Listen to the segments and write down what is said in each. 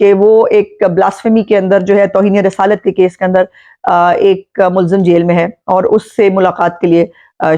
کہ وہ ایک بلاسفیمی کے اندر جو ہے توہین رسالت کے کیس کے اندر ایک ملزم جیل میں ہے، اور اس سے ملاقات کے لیے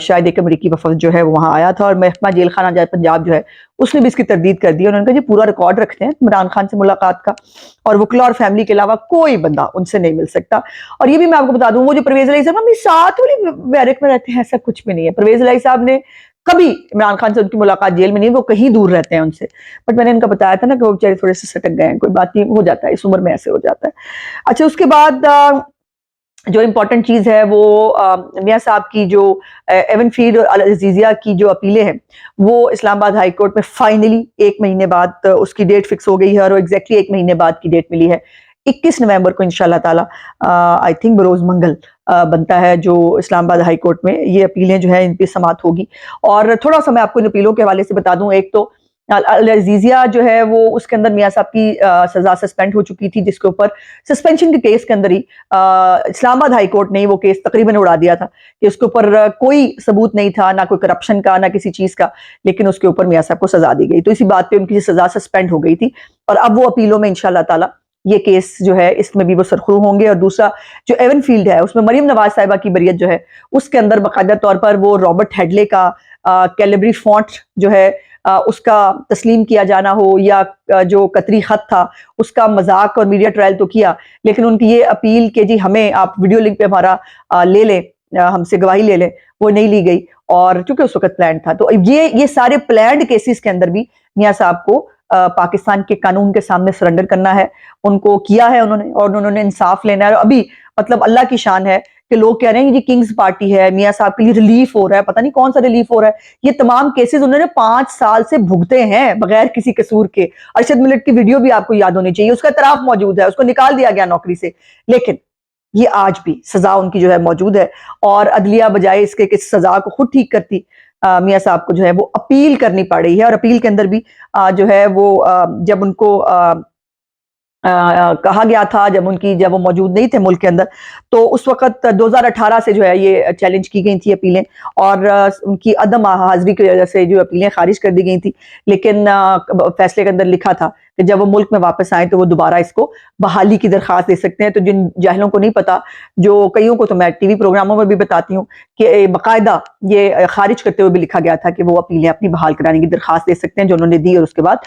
شاید ایک امریکی وفد جو ہے وہ وہاں آیا تھا، اور محکمہ جیل خانہ جائے پنجاب جو ہے اس نے بھی اس کی تردید کر دی. انہوں نے کہا جی پورا ریکارڈ رکھتے ہیں عمران خان سے ملاقات کا، اور وکلا اور فیملی کے علاوہ کوئی بندہ ان سے نہیں مل سکتا. اور یہ بھی میں آپ کو بتا دوں، وہ جو پرویز الہی صاحب ہم ساتھ والی بیرک میں رہتے ہیں، ایسا کچھ بھی نہیں ہے. پرویز الہی صاحب نے کبھی عمران خان سے ان کی ملاقات جیل میں نہیں، وہ کہیں دور رہتے ہیں ان سے. بٹ میں نے ان کا بتایا تھا نا کہ وہ بیچارے تھوڑے سے سٹک گئے ہیں، کوئی بات نہیں، ہو جاتا ہے، اس عمر میں ایسے ہو جاتا ہے. اچھا، اس کے بعد جو امپورٹنٹ چیز ہے وہ میاں صاحب کی جو ایون فیلڈ اور العزیزیہ کی جو اپیلیں ہیں وہ اسلام آباد ہائی کورٹ میں فائنلی 1 مہینے بعد اس کی ڈیٹ فکس ہو گئی ہے، اور ایگزیکٹلی 1 مہینے بعد کی ڈیٹ ملی ہے. 21 نومبر کو انشاءاللہ تعالی آئی تھنک بروز منگل بنتا ہے جو اسلام آباد ہائی کورٹ میں یہ اپیلیں جو ہیں ان پہ سماعت ہوگی. اور تھوڑا سا میں آپ کو ان اپیلوں کے حوالے سے بتا دوں. ایک تو العزیزیہ جو ہے وہ اس کے اندر میاں صاحب کی سزا سسپینڈ ہو چکی تھی، جس کے اوپر سسپینشن کے کیس کے اندر ہی اسلام آباد ہائی کورٹ نے وہ کیس تقریباً اڑا دیا تھا کہ اس کے اوپر کوئی ثبوت نہیں تھا، نہ کوئی کرپشن کا، نہ کسی چیز کا، لیکن اس کے اوپر میاں صاحب کو سزا دی گئی. تو اسی بات پہ ان کی سزا سسپینڈ ہو گئی تھی، اور اب وہ اپیلوں میں انشاءاللہ تعالی یہ کیس جو ہے اس میں بھی وہ سرخرو ہوں گے. اور دوسرا جو ایون فیلڈ ہے اس میں مریم نواز صاحبہ کی بریت جو ہے اس کے اندر باقاعدہ طور پر وہ رابرٹ ہیڈلے کا کیلیبری فونٹ جو ہے اس کا تسلیم کیا جانا ہو، یا جو قطری خط تھا اس کا مذاق اور میڈیا ٹرائل تو کیا، لیکن ان کی یہ اپیل کہ جی ہمیں آپ ویڈیو لنک پہ ہمارا لے لیں، ہم سے گواہی لے لیں، وہ نہیں لی گئی. اور چونکہ اس وقت پلانڈ تھا، تو یہ سارے پلانڈ کیسز کے اندر بھی میاں صاحب کو پاکستان کے قانون کے سامنے سرنڈر کرنا ہے. ان کو کیا ہے انہوں نے، اور انہوں نے انصاف لینا ہے. اور ابھی مطلب اللہ کی شان ہے کہ لوگ کہہ رہے ہیں یہ کنگز پارٹی ہے، میاں صاحب کے لیے ریلیف ہو رہا ہے، پتہ نہیں کون سا ریلیف ہو رہا ہے. یہ تمام کیسز انہوں نے 5 سال سے بھگتے ہیں بغیر کسی قصور کے. ارشد ملٹ کی ویڈیو بھی آپ کو یاد ہونی چاہیے، اس کا اعتراف موجود ہے، اس کو نکال دیا گیا نوکری سے، لیکن یہ آج بھی سزا ان کی جو ہے موجود ہے. اور عدلیہ بجائے اس کے کہ سزا کو خود ٹھیک کرتی، میاں صاحب کو جو ہے وہ اپیل کرنی پڑ رہی ہے. اور اپیل کے اندر بھی جو ہے وہ جب ان کو کہا گیا تھا، جب وہ موجود نہیں تھے ملک کے اندر، تو اس وقت 2018 سے جو ہے یہ چیلنج کی گئی تھی اپیلیں، اور ان کی عدم حاضری کی وجہ سے جو اپیلیں خارج کر دی گئی تھی. لیکن فیصلے کے اندر لکھا تھا کہ جب وہ ملک میں واپس آئیں تو وہ دوبارہ اس کو بحالی کی درخواست دے سکتے ہیں. تو جن جاہلوں کو نہیں پتا، جو کئیوں کو تو میں ٹی وی پروگراموں میں بھی بتاتی ہوں کہ باقاعدہ یہ خارج کرتے ہوئے بھی لکھا گیا تھا کہ وہ اپیلیں اپنی بحال کرانے کی درخواست دے سکتے ہیں، جو انہوں نے دی، اور اس کے بعد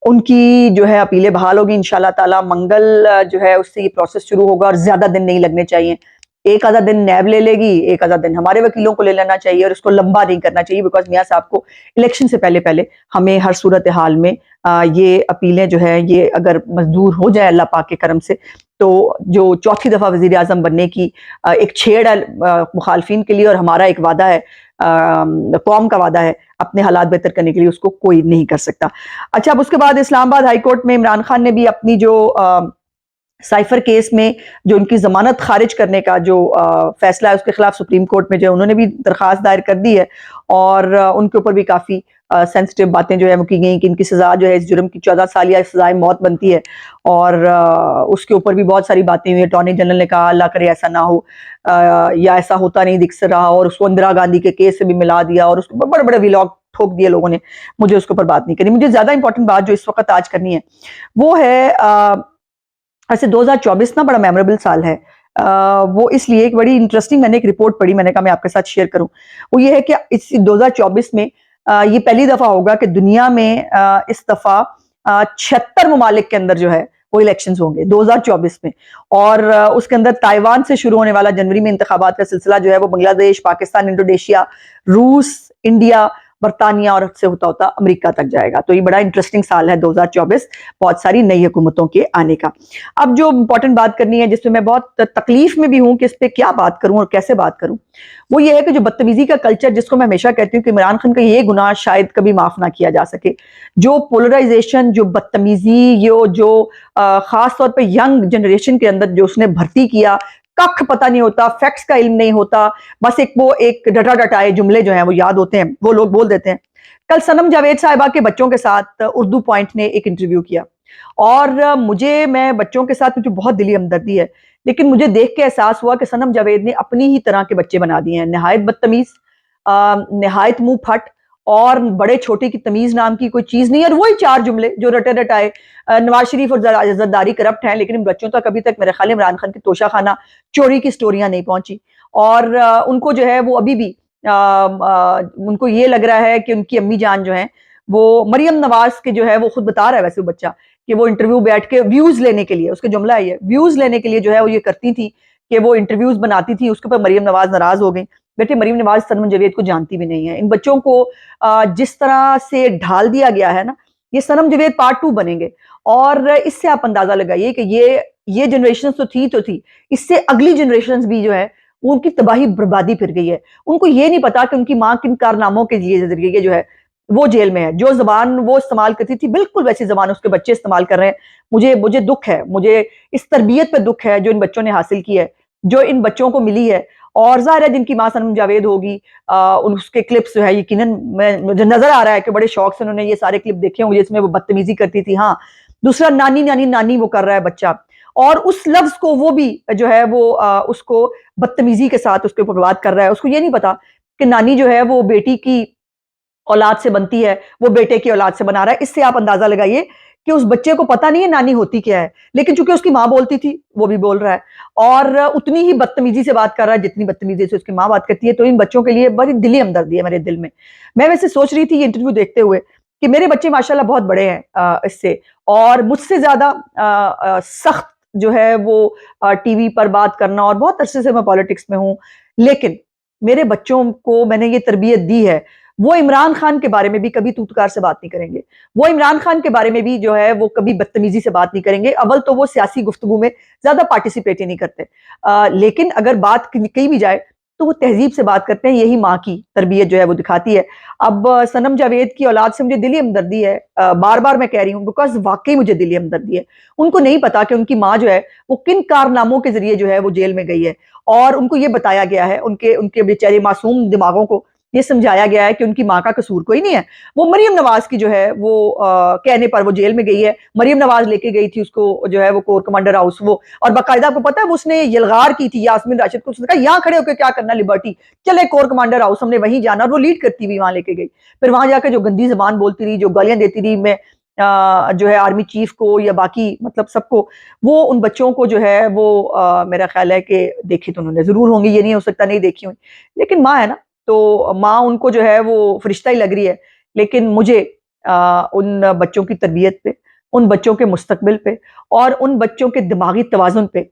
ان کی جو ہے اپیلیں بحال ہوگی انشاءاللہ تعالی. منگل جو ہے اس سے یہ پروسیس شروع ہوگا، اور زیادہ دن نہیں لگنے چاہیے. 1 آدھا دن نیب لے لے گی، 1 آدھا دن ہمارے وکیلوں کو لے لینا چاہیے، اور اس کو لمبا نہیں کرنا چاہیے، بیکاز میاں صاحب کو الیکشن سے پہلے ہمیں ہر صورتحال میں یہ اپیلیں جو ہیں یہ اگر منظور ہو جائے اللہ پاک کے کرم سے، تو جو چوتھی دفعہ وزیر اعظم بننے کی ایک چھیڑ ہے مخالفین کے لیے، اور ہمارا ایک وعدہ ہے، قوم کا وعدہ ہے اپنے حالات بہتر کرنے کے لیے، اس کو کوئی نہیں کر سکتا. اچھا، اب اس کے بعد اسلام آباد ہائی کورٹ میں عمران خان نے بھی اپنی جو سائفر کیس میں جو ان کی ضمانت خارج کرنے کا جو فیصلہ ہے اس کے خلاف سپریم کورٹ میں جو انہوں نے بھی درخواست دائر کر دی ہے، اور ان کے اوپر بھی کافی سینسٹیو باتیں جو ہے وہ کی گئیں کہ ان کی سزا جو ہے اس جرم کی 14 سال یا سزائے موت بنتی ہے. اور اس کے اوپر بھی بہت ساری باتیں ہوئی. اٹارنی جنرل نے کہا اللہ کرے ایسا نہ ہو، یا ایسا ہوتا نہیں دکھ رہا، اور اس کو اندرا گاندھی کے کیس سے بھی ملا دیا، اور اس کو بڑے بڑے ویلاگ ٹھوک دیے لوگوں نے. مجھے اس کے اوپر بات نہیں کرنی. مجھے زیادہ امپورٹنٹ بات جو اس وقت آج کرنی ہے وہ ہے ایسے 2024 نا بڑا میموریبل سال ہے. وہ اس لیے ایک بڑی انٹرسٹنگ میں نے ایک رپورٹ پڑھی، میں نے کہا میں آپ کے ساتھ شیئر کروں. وہ یہ ہے کہ اس 2024 میں یہ پہلی دفعہ ہوگا کہ دنیا میں اس دفعہ 76 ممالک کے اندر جو ہے وہ الیکشنز ہوں گے 2024 میں. اور اس کے اندر تائیوان سے شروع ہونے والا جنوری میں انتخابات کا سلسلہ جو ہے وہ بنگلہ دیش، پاکستان، انڈونیشیا، روس، انڈیا، برطانیہ اور سے ہوتا امریکہ تک جائے گا. تو یہ بڑا انٹرسٹنگ سال ہے 2024، بہت ساری نئی حکومتوں کے آنے کا. اب جو امپورٹنٹ بات کرنی ہے، جس میں میں بہت تکلیف میں بھی ہوں کہ اس پہ کیا بات کروں اور کیسے بات کروں، وہ یہ ہے کہ جو بدتمیزی کا کلچر، جس کو میں ہمیشہ کہتی ہوں کہ عمران خان کا یہ گناہ شاید کبھی معاف نہ کیا جا سکے، جو پولرائزیشن، جو بدتمیزی، جو خاص طور پہ ینگ جنریشن کے اندر جو اس نے بھرتی کیا، کخ پتہ نہیں ہوتا، فیکٹس کا علم نہیں ہوتا، بس ایک ڈٹا ڈٹائے جملے جو ہیں وہ یاد ہوتے ہیں، وہ لوگ بول دیتے ہیں. کل صنم جاوید صاحبہ کے بچوں کے ساتھ اردو پوائنٹ نے ایک انٹرویو کیا، اور میں بچوں کے ساتھ مجھے بہت دلی ہمدردی ہے، لیکن مجھے دیکھ کے احساس ہوا کہ صنم جاوید نے اپنی ہی طرح کے بچے بنا دیے ہیں، نہایت بدتمیز، نہایت منہ پھٹ، اور بڑے چھوٹے کی تمیز نام کی کوئی چیز نہیں ہے، اور وہی 4 جملے جو رٹے رٹائے نواز شریف اور زرداری کرپٹ ہیں، لیکن ان بچوں تک ابھی تک میرے خیال عمران خان کی توشہ خانہ چوری کی سٹوریاں نہیں پہنچی، اور ان کو جو ہے وہ ابھی بھی ان کو یہ لگ رہا ہے کہ ان کی امی جان جو ہیں وہ مریم نواز کے جو ہے وہ خود بتا رہا ہے ویسے وہ بچہ کہ وہ انٹرویو بیٹھ کے ویوز لینے کے لیے، اس کا جملہ ہے یہ، ویوز لینے کے لیے جو ہے وہ یہ کرتی تھی کہ وہ انٹرویوز بناتی تھی، اس کے اوپر مریم نواز ناراض ہو گئی۔ بیٹے مریم نواز سنم جاوید کو جانتی بھی نہیں ہے، ان بچوں کو جس طرح سے ڈھال دیا گیا ہے نا، یہ سنم جاوید پارٹ 2 بنیں گے، اور اس سے آپ اندازہ لگائیے کہ یہ جنریشن تو تھی، اس سے اگلی جنریشنز بھی جو ہے ان کی تباہی بربادی پھر گئی ہے۔ ان کو یہ نہیں پتا کہ ان کی ماں کن کارناموں کے ذریعے جو ہے وہ جیل میں ہے، جو زبان وہ استعمال کرتی تھی بالکل ویسی زبان اس کے بچے استعمال کر رہے ہیں۔ مجھے دکھ ہے، مجھے اس تربیت پہ دکھ ہے جو ان بچوں نے حاصل کی ہے، جو ان بچوں کو ملی ہے، اور ظاہر ہے جن کی ماں سنم جاوید ہوگی اس کے کلپس جو ہے یقیناً مجھے نظر آ رہا ہے کہ بڑے شوق سے انہوں نے یہ سارے کلپ دیکھے ہوں گے جس میں وہ بدتمیزی کرتی تھی۔ ہاں، دوسرا نانی نانی نانی وہ کر رہا ہے بچہ، اور اس لفظ کو وہ بھی جو ہے وہ اس کو بدتمیزی کے ساتھ اس کے اوپر بات کر رہا ہے۔ اس کو یہ نہیں پتا کہ نانی جو ہے وہ بیٹی کی اولاد سے بنتی ہے، وہ بیٹے کی اولاد سے بنا رہا ہے۔ اس سے آپ اندازہ لگائیے کہ اس بچے کو پتہ نہیں ہے نانی ہوتی کیا ہے، لیکن چونکہ اس کی ماں بولتی تھی وہ بھی بول رہا ہے، اور اتنی ہی بدتمیزی سے بات کر رہا ہے جتنی بدتمیزی سے اس کی ماں بات کرتی ہے۔ تو ان بچوں کے لیے بڑی دلی ہمدردی ہے میرے دل میں۔ میں ویسے سوچ رہی تھی یہ انٹرویو دیکھتے ہوئے کہ میرے بچے ماشاءاللہ بہت بڑے ہیں اس سے، اور مجھ سے زیادہ سخت جو ہے وہ ٹی وی پر بات کرنا، اور بہت عرصے سے میں پالیٹکس میں ہوں، لیکن میرے بچوں کو میں نے یہ تربیت دی ہے، وہ عمران خان کے بارے میں بھی کبھی توتکار سے بات نہیں کریں گے، وہ عمران خان کے بارے میں بھی جو ہے وہ کبھی بدتمیزی سے بات نہیں کریں گے۔ اول تو وہ سیاسی گفتگو میں زیادہ پارٹیسپیٹ ہی نہیں کرتے، لیکن اگر بات کہیں بھی جائے تو وہ تہذیب سے بات کرتے ہیں۔ یہی ماں کی تربیت جو ہے وہ دکھاتی ہے۔ اب سنم جاوید کی اولاد سے مجھے دلی ہمدردی ہے، بار بار میں کہہ رہی ہوں، بیکاز واقعی مجھے دلی ہمدردی ہے۔ ان کو نہیں پتا کہ ان کی ماں جو ہے وہ کن کارناموں کے ذریعے جو ہے وہ جیل میں گئی ہے، اور ان کو یہ بتایا گیا ہے، ان کے بیچارے معصوم دماغوں کو یہ سمجھایا گیا ہے کہ ان کی ماں کا قصور کوئی نہیں ہے۔ وہ مریم نواز کی جو ہے وہ کہنے پر وہ جیل میں گئی ہے، مریم نواز لے کے گئی تھی اس کو جو ہے وہ کور کمانڈر ہاؤس، وہ اور باقاعدہ آپ کو پتا ہے اس نے یلغار کی تھی یاسمین راشد کو، اس نے کہا یہاں کھڑے ہو کے کیا کرنا لبرٹی، چلے کور کمانڈر ہاؤس، ہم نے وہیں جانا، اور وہ لیڈ کرتی ہوئی وہاں لے کے گئی۔ پھر وہاں جا کے جو گندی زبان بولتی رہی، جو گالیاں دیتی رہی، میں جو ہے آرمی چیف کو یا باقی مطلب سب کو، وہ ان بچوں کو جو ہے وہ میرا خیال ہے کہ دیکھی تو انہوں نے ضرور ہوں گی، یہ نہیں ہو سکتا نہیں دیکھی ہوئی، لیکن ماں ہے نا، تو ماں ان کو جو ہے وہ فرشتہ ہی لگ رہی ہے۔ لیکن مجھے ان بچوں کی تربیت پہ، ان بچوں کے مستقبل پہ، اور ان بچوں کے دماغی توازن پہ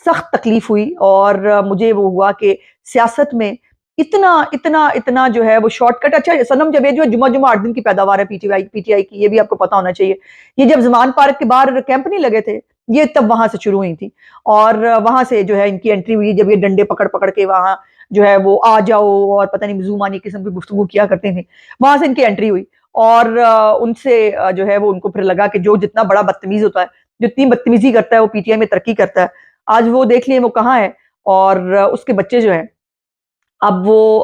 سخت تکلیف ہوئی، اور مجھے وہ ہوا کہ سیاست میں اتنا جو ہے وہ شارٹ کٹ۔ اچھا سنم جاوید جو جمعہ 8 دن کی پیداوار ہے پی ٹی آئی کی، یہ بھی آپ کو پتا ہونا چاہیے۔ یہ جب زمان پارک کے باہر کیمپ نہیں لگے تھے، یہ تب وہاں سے شروع ہوئی تھی، اور وہاں سے جو ہے ان کی انٹری ہوئی، جب یہ ڈنڈے پکڑ پکڑ کے وہاں جو ہے وہ آ جاؤ اور پتہ نہیں زومانی قسم کی گفتگو کیا کرتے تھے، وہاں سے ان کی انٹری ہوئی، اور ان سے جو ہے وہ ان کو پھر لگا کہ جو جتنا بڑا بدتمیز ہوتا ہے، جتنی بدتمیزی کرتا ہے وہ پی ٹی آئی میں ترقی کرتا ہے۔ آج وہ دیکھ لیں وہ کہاں ہے، اور اس کے بچے جو ہیں اب وہ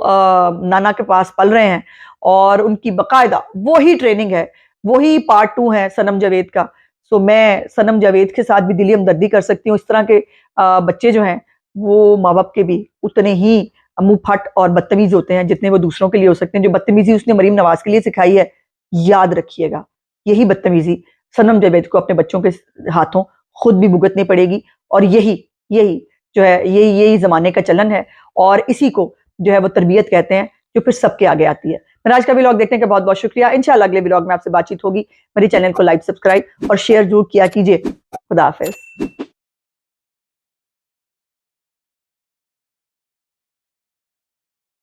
نانا کے پاس پل رہے ہیں، اور ان کی باقاعدہ وہی ٹریننگ ہے، وہی پارٹ 2 ہے سنم جاوید کا۔ سو میں سنم جاوید کے ساتھ بھی دلی ہمدردی کر سکتی ہوں۔ اس طرح کے بچے جو ہیں وہ ماں باپ کے بھی اتنے ہی منہ پھٹ اور بدتمیز ہوتے ہیں جتنے وہ دوسروں کے لیے ہو سکتے ہیں۔ جو بدتمیزی اس نے مریم نواز کے لیے سکھائی ہے، یاد رکھیے گا یہی بدتمیزی سنم جاوید کو اپنے بچوں کے ہاتھوں خود بھی بھگتنی پڑے گی، اور یہی جو ہے یہی زمانے کا چلن ہے، اور اسی کو جو ہے وہ تربیت کہتے ہیں، جو پھر سب کے آگے آتی ہے۔ میرا آج کا ولاگ دیکھنے کا بہت بہت شکریہ۔ انشاءاللہ اگلے ولاگ میں آپ سے بات چیت ہوگی۔ میری چینل کو لائک، سبسکرائب اور شیئر ضرور کیا کیجیے۔ خدا حافظ۔